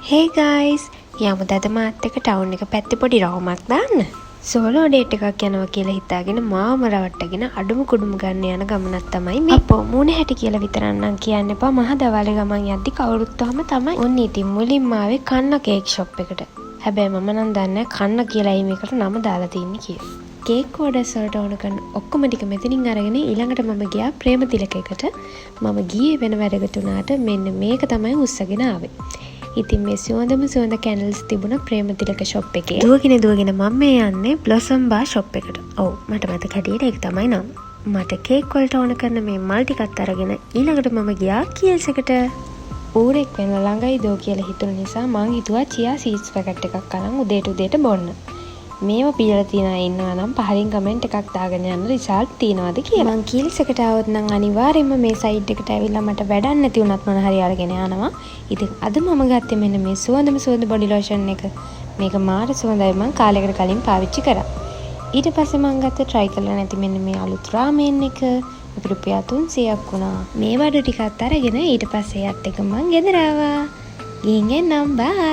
Hey guys, යමුද අද මාත් එක්ක ටවුන් එක පැත්තේ පොඩි රවුමක් දාන්න. සෝලෝ ඩේට් එකක් යනවා කියලා හිතාගෙන මාවම රවට්ටගෙන අඩුම කුඩුම ගන්න යන ගමනක් තමයි මේ. අපෝ මූණ හැටි කියලා විතරක් නම් කියන්න එපා. මහ දවල්ේ ගමන් යද්දි කවුරුත් තවම තමයි. ඔන්න ඉතින් මුලින්ම ආවේ කන්න කේක් ෂොප් එකට. හැබැයි මම නම් දන්නේ කන්න කියලා මේකට නම දාලා තින්නේ කියලා. කේක් ඕඩර්ස් වලට ඕන කරන ඔක්කොම ටික මෙතනින් අරගෙන ඊළඟට මම ගියා ප්‍රේමතිලක එකට. මම ගියේ වෙන වැඩකට උනාට මෙන්න මේක තමයි උස්සගෙන ආවේ. ඉතින් මේ සුවඳ කැන්ඩල්ස් තිබුණ ප්‍රේමතිලක ෂොප් එකේ. දුවගෙන මම මේ යන්නේ බ්ලොසම් බාර් ෂොප් එකට. ඔව් මට මතක හැටියට ඒක තමයි නම. මට කේක් වලට ඕන කරන මේ මල් ටිකත් අරගෙන ඊළඟට මම ගියා කීල්ස් එකට. ඌරෙක් වෙන ළඟයි දෝ කියලා හිතුන නිසා මං හිතුවා චියා සීඩ්ස් පැකට් එකක් අරන් උදේට බොන්න. මේව පියලා තියනා ඉන්නවා නම් පහලින් කමෙන්ට් එකක් දාගෙන යන්න රිසල්ට් තියනවාද කියලා. මං කීල්ස් එකට ආවොත් නම් අනිවාර්යයෙන්ම මේ සයිඩ් එකට ඇවිල්ලා මට වැඩක් නැති වුණත් මොන හරි අරගෙන යනවා. ඉතින් අද මම ගත්තේ මෙන්න මේ සුවඳ බොඩි ලෝෂන් එක. මේක මාර සුවඳයි මං කාලයකට කලින් පාවිච්චි කරා. ඊට පස්සේ මං ගත්ත try කරලා නැති මෙන්න මේ අලුත් රාමෙන් එක. මේක රුපියල් 300ක් වුණා. මේ වඩු ටිකත් අරගෙන ඊට පස්සේ යත් එක මං ගෙදර ආවා. ගිහින් එන්නම් බයි.